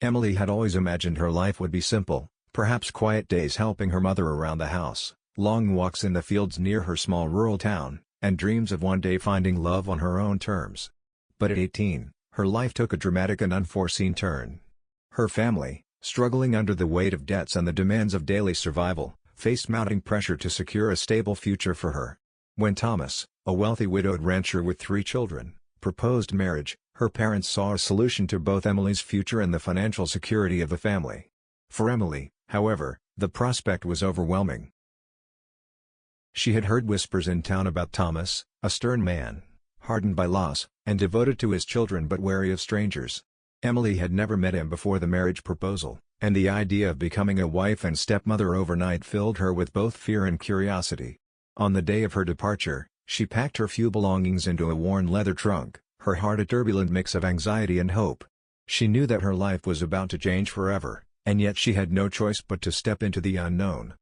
Emily had always imagined her life would be simple, perhaps quiet days helping her mother around the house, long walks in the fields near her small rural town, and dreams of one day finding love on her own terms. But at 18, her life took a dramatic and unforeseen turn. Her family, struggling under the weight of debts and the demands of daily survival, faced mounting pressure to secure a stable future for her. When Thomas, a wealthy widowed rancher with 3 children, proposed marriage, her parents saw a solution to both Emily's future and the financial security of the family. For Emily, however, the prospect was overwhelming. She had heard whispers in town about Thomas, a stern man, hardened by loss, and devoted to his children but wary of strangers. Emily had never met him before the marriage proposal, and the idea of becoming a wife and stepmother overnight filled her with both fear and curiosity. On the day of her departure, she packed her few belongings into a worn leather trunk, her heart a turbulent mix of anxiety and hope. She knew that her life was about to change forever, and yet she had no choice but to step into the unknown.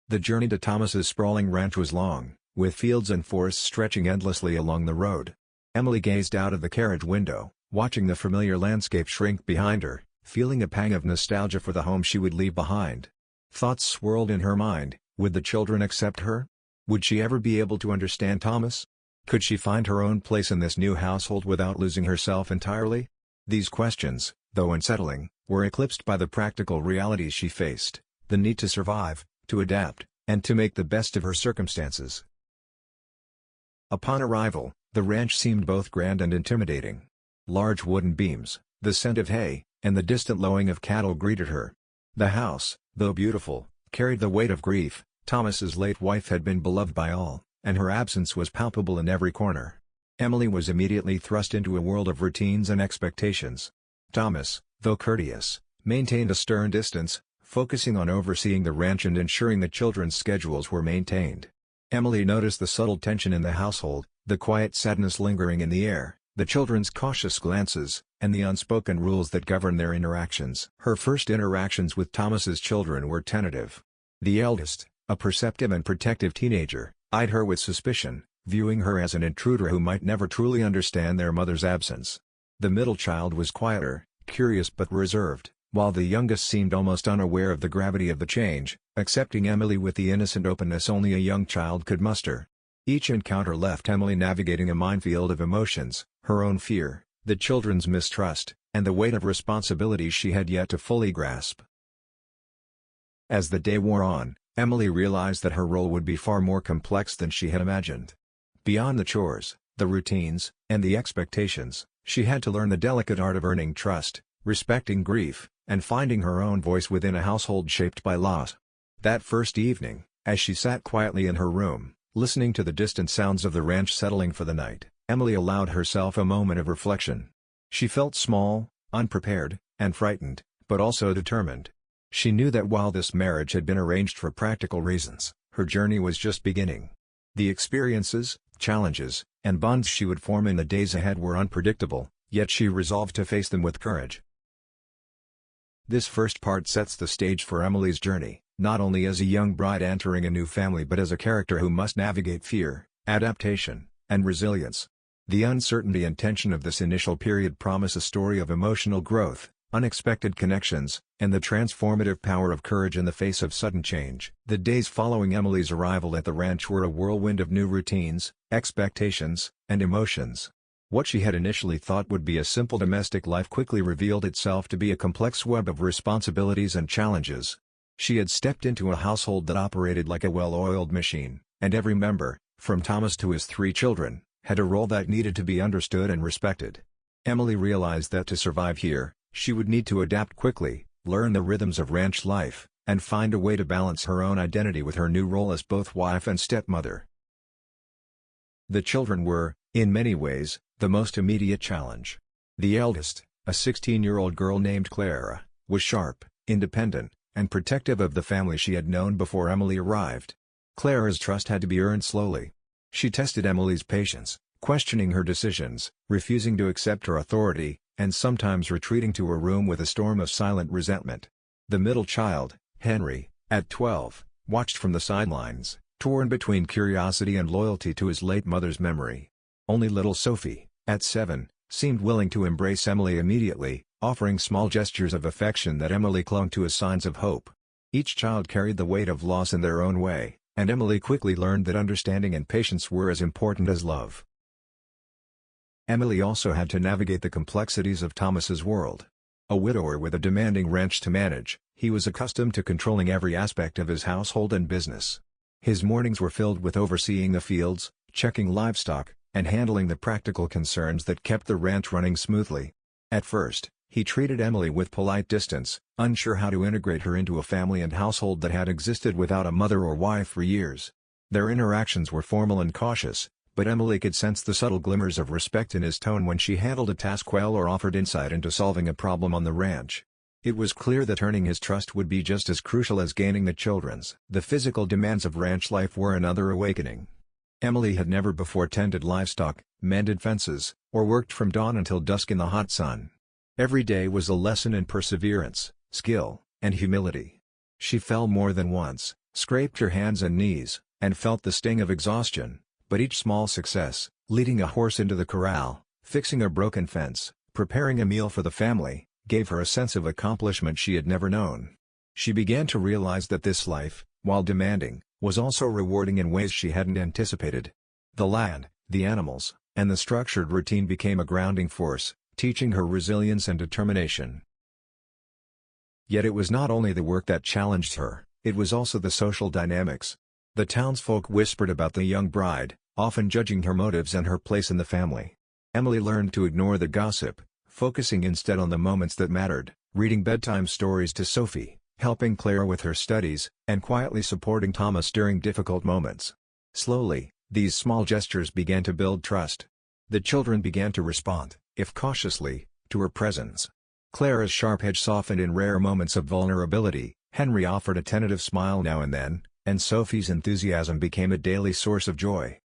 The journey to Thomas's sprawling ranch was long, with fields and forests stretching endlessly along the road. Emily gazed out of the carriage window, watching the familiar landscape shrink behind her, feeling a pang of nostalgia for the home she would leave behind. Thoughts swirled in her mind: would the children accept her? Would she ever be able to understand Thomas? Could she find her own place in this new household without losing herself entirely? These questions, though unsettling, were eclipsed by the practical realities she faced: the need to survive, to adapt, and to make the best of her circumstances. Upon arrival, the ranch seemed both grand and intimidating. Large wooden beams, the scent of hay, and the distant lowing of cattle greeted her. The house, though beautiful, carried the weight of grief. Thomas's late wife had been beloved by all, and her absence was palpable in every corner. Emily was immediately thrust into a world of routines and expectations. Thomas, though courteous, maintained a stern distance, focusing on overseeing the ranch and ensuring the children's schedules were maintained. Emily noticed the subtle tension in the household, the quiet sadness lingering in the air, the children's cautious glances, and the unspoken rules that govern their interactions. Her first interactions with Thomas's children were tentative. The eldest, a perceptive and protective teenager, eyed her with suspicion, viewing her as an intruder who might never truly understand their mother's absence. The middle child was quieter, curious but reserved, while the youngest seemed almost unaware of the gravity of the change, accepting Emily with the innocent openness only a young child could muster. Each encounter left Emily navigating a minefield of emotions: her own fear, the children's mistrust, and the weight of responsibilities she had yet to fully grasp. As the day wore on, Emily realized that her role would be far more complex than she had imagined. Beyond the chores, the routines, and the expectations, she had to learn the delicate art of earning trust, respecting grief, and finding her own voice within a household shaped by loss. That first evening, as she sat quietly in her room, listening to the distant sounds of the ranch settling for the night, Emily allowed herself a moment of reflection. She felt small, unprepared, and frightened, but also determined. She knew that while this marriage had been arranged for practical reasons, her journey was just beginning. The experiences, challenges, and bonds she would form in the days ahead were unpredictable, yet she resolved to face them with courage. This first part sets the stage for Emily's journey, not only as a young bride entering a new family but as a character who must navigate fear, adaptation, and resilience. The uncertainty and tension of this initial period promise a story of emotional growth, unexpected connections, and the transformative power of courage in the face of sudden change. The days following Emily's arrival at the ranch were a whirlwind of new routines, expectations, and emotions. What she had initially thought would be a simple domestic life quickly revealed itself to be a complex web of responsibilities and challenges. She had stepped into a household that operated like a well-oiled machine, and every member, from Thomas to his 3 children, had a role that needed to be understood and respected. Emily realized that to survive here, she would need to adapt quickly, learn the rhythms of ranch life, and find a way to balance her own identity with her new role as both wife and stepmother. The children were, in many ways, the most immediate challenge. The eldest, a 16-year-old girl named Clara, was sharp, independent, and protective of the family she had known before Emily arrived. Clara's trust had to be earned slowly. She tested Emily's patience, questioning her decisions, refusing to accept her authority, and sometimes retreating to her room with a storm of silent resentment. The middle child, Henry, at 12, watched from the sidelines, torn between curiosity and loyalty to his late mother's memory. Only little Sophie, at 7, seemed willing to embrace Emily immediately, offering small gestures of affection that Emily clung to as signs of hope. Each child carried the weight of loss in their own way, and Emily quickly learned that understanding and patience were as important as love. Emily also had to navigate the complexities of Thomas's world. A widower with a demanding ranch to manage, he was accustomed to controlling every aspect of his household and business. His mornings were filled with overseeing the fields, checking livestock, and handling the practical concerns that kept the ranch running smoothly. At first, he treated Emily with polite distance, unsure how to integrate her into a family and household that had existed without a mother or wife for years. Their interactions were formal and cautious, but Emily could sense the subtle glimmers of respect in his tone when she handled a task well or offered insight into solving a problem on the ranch. It was clear that earning his trust would be just as crucial as gaining the children's. The physical demands of ranch life were another awakening. Emily had never before tended livestock, mended fences, or worked from dawn until dusk in the hot sun. Every day was a lesson in perseverance, skill, and humility. She fell more than once, scraped her hands and knees, and felt the sting of exhaustion, but each small success, leading a horse into the corral, fixing a broken fence, preparing a meal for the family, gave her a sense of accomplishment she had never known. She began to realize that this life, while demanding, was also rewarding in ways she hadn't anticipated. The land, the animals, and the structured routine became a grounding force, teaching her resilience and determination. Yet it was not only the work that challenged her, it was also the social dynamics. The townsfolk whispered about the young bride, often judging her motives and her place in the family. Emily learned to ignore the gossip, focusing instead on the moments that mattered, reading bedtime stories to Sophie, helping Claire with her studies, and quietly supporting Thomas during difficult moments. Slowly, these small gestures began to build trust. The children began to respond, if cautiously, to her presence. Clara's sharp edge softened in rare moments of vulnerability, Henry offered a tentative smile now and then, and Sophie's enthusiasm became a daily source of joy.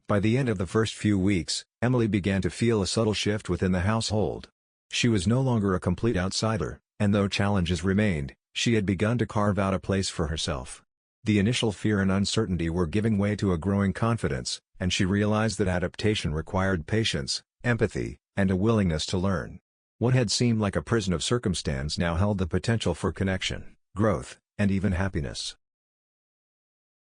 By the end of the first few weeks, Emily began to feel a subtle shift within the household. She was no longer a complete outsider, and though challenges remained, she had begun to carve out a place for herself. The initial fear and uncertainty were giving way to a growing confidence, and she realized that adaptation required patience, empathy, and a willingness to learn. What had seemed like a prison of circumstance now held the potential for connection, growth, and even happiness.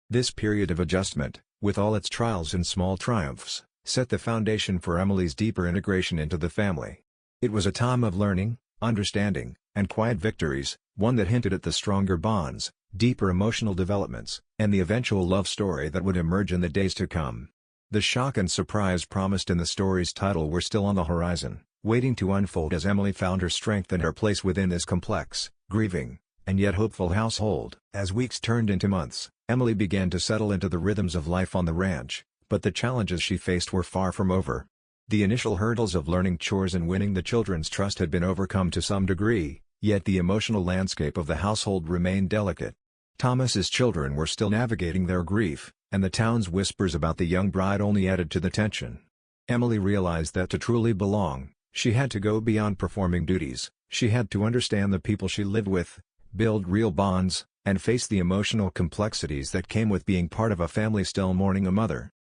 This period of adjustment, with all its trials and small triumphs, set the foundation for Emily's deeper integration into the family. It was a time of learning, understanding, and quiet victories, one that hinted at the stronger bonds, deeper emotional developments, and the eventual love story that would emerge in the days to come. The shock and surprise promised in the story's title were still on the horizon, waiting to unfold as Emily found her strength and her place within this complex, grieving, and yet hopeful household. As weeks turned into months, Emily began to settle into the rhythms of life on the ranch, but the challenges she faced were far from over. The initial hurdles of learning chores and winning the children's trust had been overcome to some degree, yet the emotional landscape of the household remained delicate. Thomas's children were still navigating their grief, and the town's whispers about the young bride only added to the tension. Emily realized that to truly belong, she had to go beyond performing duties. She had to understand the people she lived with, build real bonds, and face the emotional complexities that came with being part of a family still mourning a mother.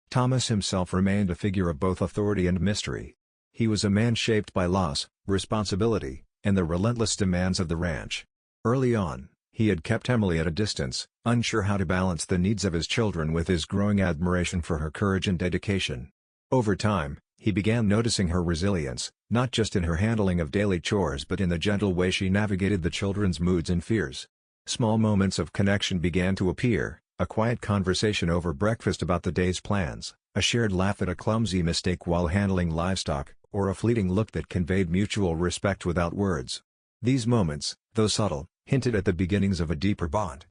Thomas himself remained a figure of both authority and mystery. He was a man shaped by loss, responsibility, and the relentless demands of the ranch. Early on, he had kept Emily at a distance, unsure how to balance the needs of his children with his growing admiration for her courage and dedication. Over time, he began noticing her resilience, not just in her handling of daily chores but in the gentle way she navigated the children's moods and fears. Small moments of connection began to appear, a quiet conversation over breakfast about the day's plans, a shared laugh at a clumsy mistake while handling livestock, or a fleeting look that conveyed mutual respect without words. These moments, though subtle, hinted at the beginnings of a deeper bond.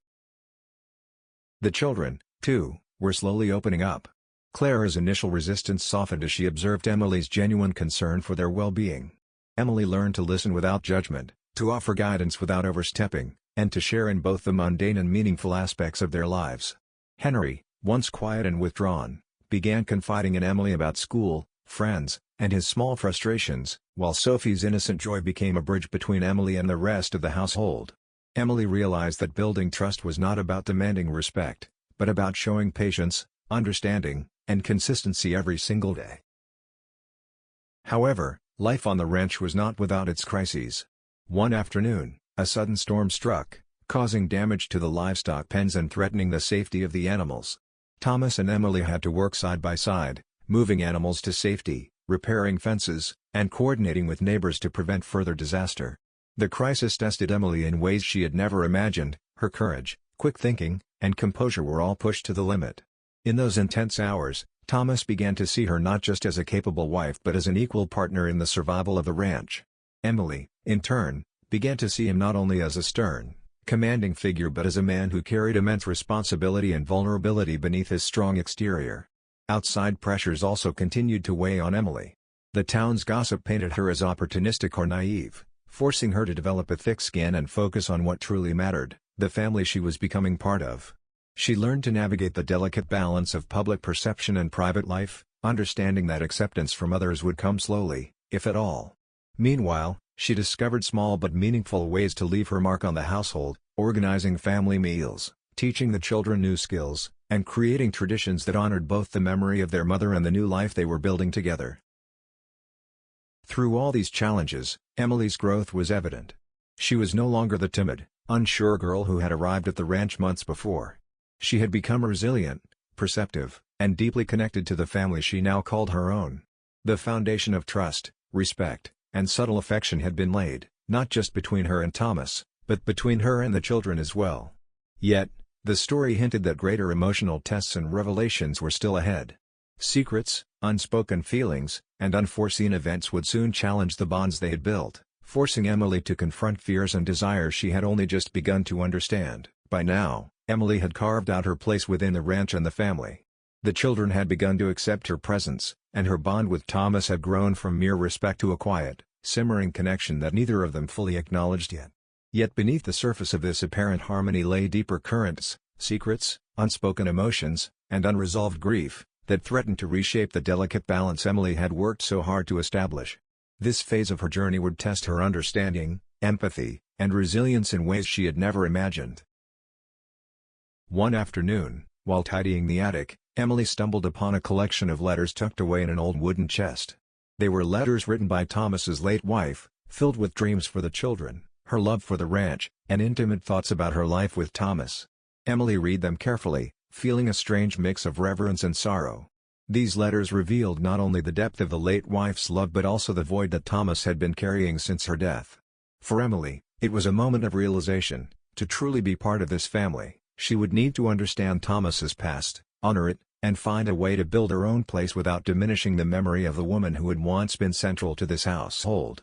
The children, too, were slowly opening up. Clara's initial resistance softened as she observed Emily's genuine concern for their well-being. Emily learned to listen without judgment, to offer guidance without overstepping, and to share in both the mundane and meaningful aspects of their lives. Henry, once quiet and withdrawn, began confiding in Emily about school, friends, and his small frustrations, while Sophie's innocent joy became a bridge between Emily and the rest of the household. Emily realized that building trust was not about demanding respect, but about showing patience, understanding, and consistency every single day. However, Life on the ranch was not without its crises. One afternoon, a sudden storm struck, causing damage to the livestock pens and threatening the safety of the animals. Thomas and Emily had to work side by side, moving animals to safety, repairing fences, and coordinating with neighbors to prevent further disaster. The crisis tested Emily in ways she had never imagined. Her courage, quick thinking, and composure were all pushed to the limit. In those intense hours, Thomas began to see her not just as a capable wife but as an equal partner in the survival of the ranch. Emily, in turn, began to see him not only as a stern, commanding figure but as a man who carried immense responsibility and vulnerability beneath his strong exterior. Outside pressures also continued to weigh on Emily. The town's gossip painted her as opportunistic or naive, forcing her to develop a thick skin and focus on what truly mattered, the family she was becoming part of. She learned to navigate the delicate balance of public perception and private life, understanding that acceptance from others would come slowly, if at all. Meanwhile, she discovered small but meaningful ways to leave her mark on the household, organizing family meals, teaching the children new skills, and creating traditions that honored both the memory of their mother and the new life they were building together. Through all these challenges, Emily's growth was evident. She was no longer the timid, unsure girl who had arrived at the ranch months before. She had become resilient, perceptive, and deeply connected to the family she now called her own. The foundation of trust, respect, and subtle affection had been laid, not just between her and Thomas, but between her and the children as well. Yet, the story hinted that greater emotional tests and revelations were still ahead. Secrets, unspoken feelings, and unforeseen events would soon challenge the bonds they had built, forcing Emily to confront fears and desires she had only just begun to understand. By now, Emily had carved out her place within the ranch and the family. The children had begun to accept her presence, and her bond with Thomas had grown from mere respect to a quiet, simmering connection that neither of them fully acknowledged yet. Yet beneath the surface of this apparent harmony lay deeper currents, secrets, unspoken emotions, and unresolved grief, that threatened to reshape the delicate balance Emily had worked so hard to establish. This phase of her journey would test her understanding, empathy, and resilience in ways she had never imagined. One afternoon, while tidying the attic, Emily stumbled upon a collection of letters tucked away in an old wooden chest. They were letters written by Thomas's late wife, filled with dreams for the children, her love for the ranch, and intimate thoughts about her life with Thomas. Emily read them carefully, feeling a strange mix of reverence and sorrow. These letters revealed not only the depth of the late wife's love but also the void that Thomas had been carrying since her death. For Emily, it was a moment of realization. To truly be part of this family, she would need to understand Thomas's past, honor it, and find a way to build her own place without diminishing the memory of the woman who had once been central to this household.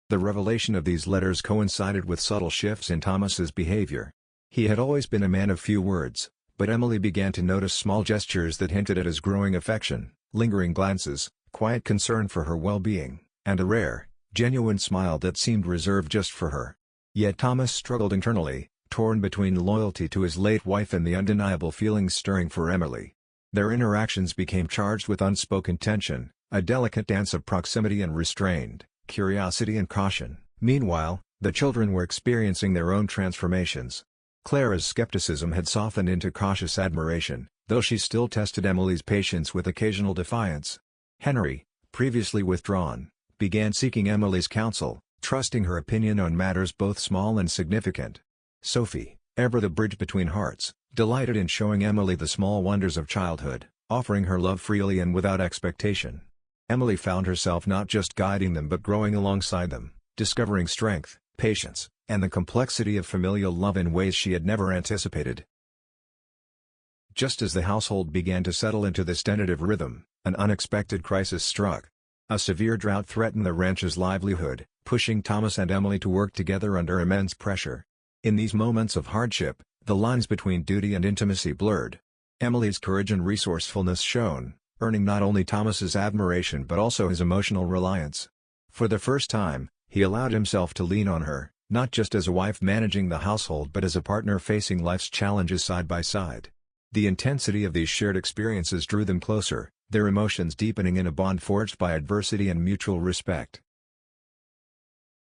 The revelation of these letters coincided with subtle shifts in Thomas's behavior. He had always been a man of few words, but Emily began to notice small gestures that hinted at his growing affection, lingering glances, quiet concern for her well-being, and a rare, genuine smile that seemed reserved just for her. Yet Thomas struggled internally, torn between loyalty to his late wife and the undeniable feelings stirring for Emily. Their interactions became charged with unspoken tension, a delicate dance of proximity and restrained curiosity and caution. Meanwhile, the children were experiencing their own transformations. Clara's skepticism had softened into cautious admiration, though she still tested Emily's patience with occasional defiance. Henry, previously withdrawn, began seeking Emily's counsel, trusting her opinion on matters both small and significant. Sophie, ever the bridge between hearts, delighted in showing Emily the small wonders of childhood, offering her love freely and without expectation. Emily found herself not just guiding them but growing alongside them, discovering strength, patience, and the complexity of familial love in ways she had never anticipated. Just as the household began to settle into this tentative rhythm, an unexpected crisis struck. A severe drought threatened the ranch's livelihood, pushing Thomas and Emily to work together under immense pressure. In these moments of hardship, the lines between duty and intimacy blurred. Emily's courage and resourcefulness shone, earning not only Thomas's admiration but also his emotional reliance. For the first time, he allowed himself to lean on her, not just as a wife managing the household but as a partner facing life's challenges side by side. The intensity of these shared experiences drew them closer, their emotions deepening in a bond forged by adversity and mutual respect.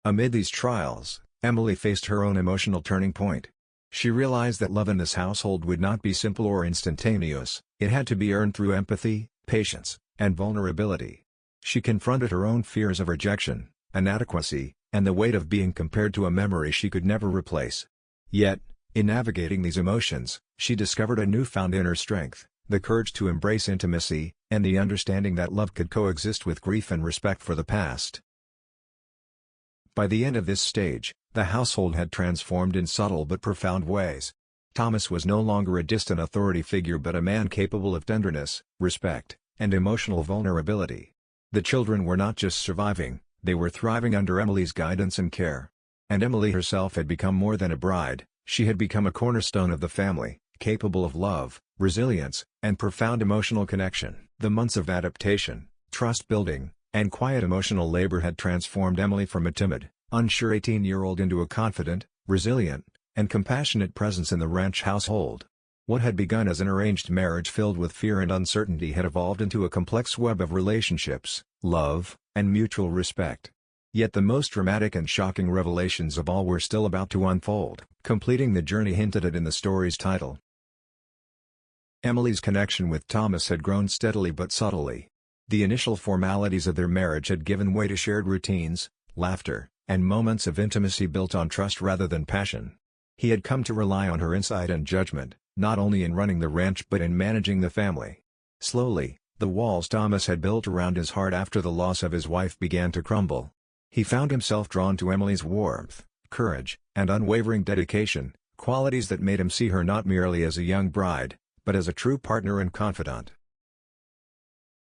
Amid these trials, Emily faced her own emotional turning point. She realized that love in this household would not be simple or instantaneous, it had to be earned through empathy, patience, and vulnerability. She confronted her own fears of rejection, inadequacy, and the weight of being compared to a memory she could never replace. Yet, in navigating these emotions, she discovered a newfound inner strength, the courage to embrace intimacy, and the understanding that love could coexist with grief and respect for the past. By the end of this stage, the household had transformed in subtle but profound ways. Thomas was no longer a distant authority figure but a man capable of tenderness, respect, and emotional vulnerability. The children were not just surviving, they were thriving under Emily's guidance and care. And Emily herself had become more than a bride, she had become a cornerstone of the family, capable of love, resilience, and profound emotional connection. The months of adaptation, trust-building, and quiet emotional labor had transformed Emily from a timid, unsure 18-year-old into a confident, resilient, and compassionate presence in the ranch household. What had begun as an arranged marriage filled with fear and uncertainty had evolved into a complex web of relationships, love, and mutual respect. Yet the most dramatic and shocking revelations of all were still about to unfold, completing the journey hinted at in the story's title. Emily's connection with Thomas had grown steadily but subtly. The initial formalities of their marriage had given way to shared routines, laughter, and moments of intimacy built on trust rather than passion. He had come to rely on her insight and judgment, not only in running the ranch but in managing the family. Slowly, the walls Thomas had built around his heart after the loss of his wife began to crumble. He found himself drawn to Emily's warmth, courage, and unwavering dedication, qualities that made him see her not merely as a young bride, but as a true partner and confidant.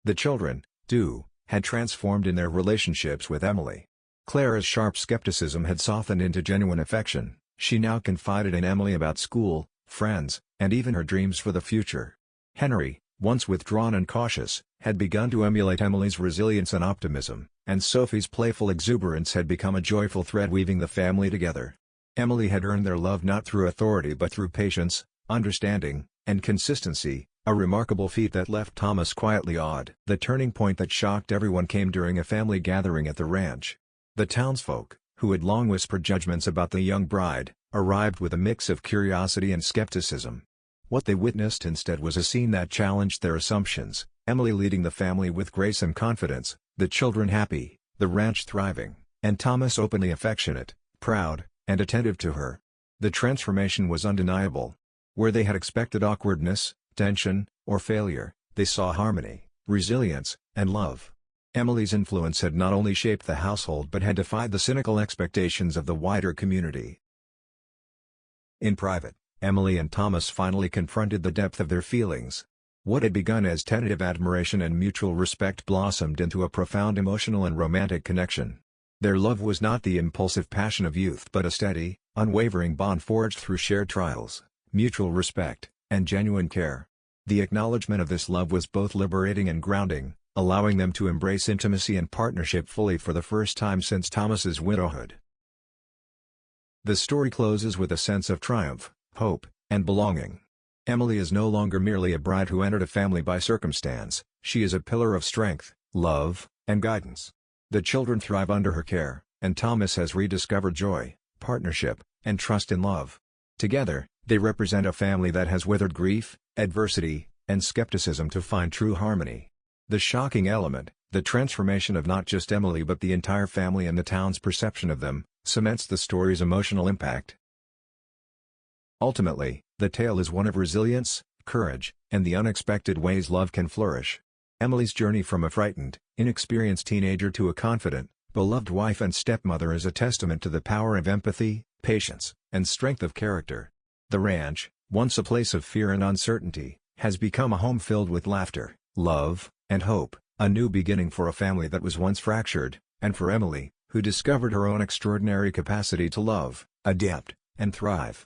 The children, too, had transformed in their relationships with Emily. Clara's sharp skepticism had softened into genuine affection. She now confided in Emily about school, friends, and even her dreams for the future. Henry, once withdrawn and cautious, had begun to emulate Emily's resilience and optimism, and Sophie's playful exuberance had become a joyful thread weaving the family together. Emily had earned their love not through authority but through patience, understanding, and consistency, a remarkable feat that left Thomas quietly awed. The turning point that shocked everyone came during a family gathering at the ranch. The townsfolk, who had long whispered judgments about the young bride, arrived with a mix of curiosity and skepticism. What they witnessed instead was a scene that challenged their assumptions, Emily leading the family with grace and confidence, the children happy, the ranch thriving, and Thomas openly affectionate, proud, and attentive to her. The transformation was undeniable. Where they had expected awkwardness, tension, or failure, they saw harmony, resilience, and love. Emily's influence had not only shaped the household but had defied the cynical expectations of the wider community. In private, Emily and Thomas finally confronted the depth of their feelings. What had begun as tentative admiration and mutual respect blossomed into a profound emotional and romantic connection. Their love was not the impulsive passion of youth but a steady, unwavering bond forged through shared trials, mutual respect, and genuine care. The acknowledgement of this love was both liberating and grounding, allowing them to embrace intimacy and partnership fully for the first time since Thomas's widowhood. The story closes with a sense of triumph, hope, and belonging. Emily is no longer merely a bride who entered a family by circumstance, she is a pillar of strength, love, and guidance. The children thrive under her care, and Thomas has rediscovered joy, partnership, and trust in love. Together, they represent a family that has weathered grief, adversity, and skepticism to find true harmony. The shocking element, the transformation of not just Emily but the entire family and the town's perception of them, cements the story's emotional impact. Ultimately, the tale is one of resilience, courage, and the unexpected ways love can flourish. Emily's journey from a frightened, inexperienced teenager to a confident, beloved wife and stepmother is a testament to the power of empathy, patience, and strength of character. The ranch, once a place of fear and uncertainty, has become a home filled with laughter, love, and hope, a new beginning for a family that was once fractured, and for Emily, who discovered her own extraordinary capacity to love, adapt, and thrive.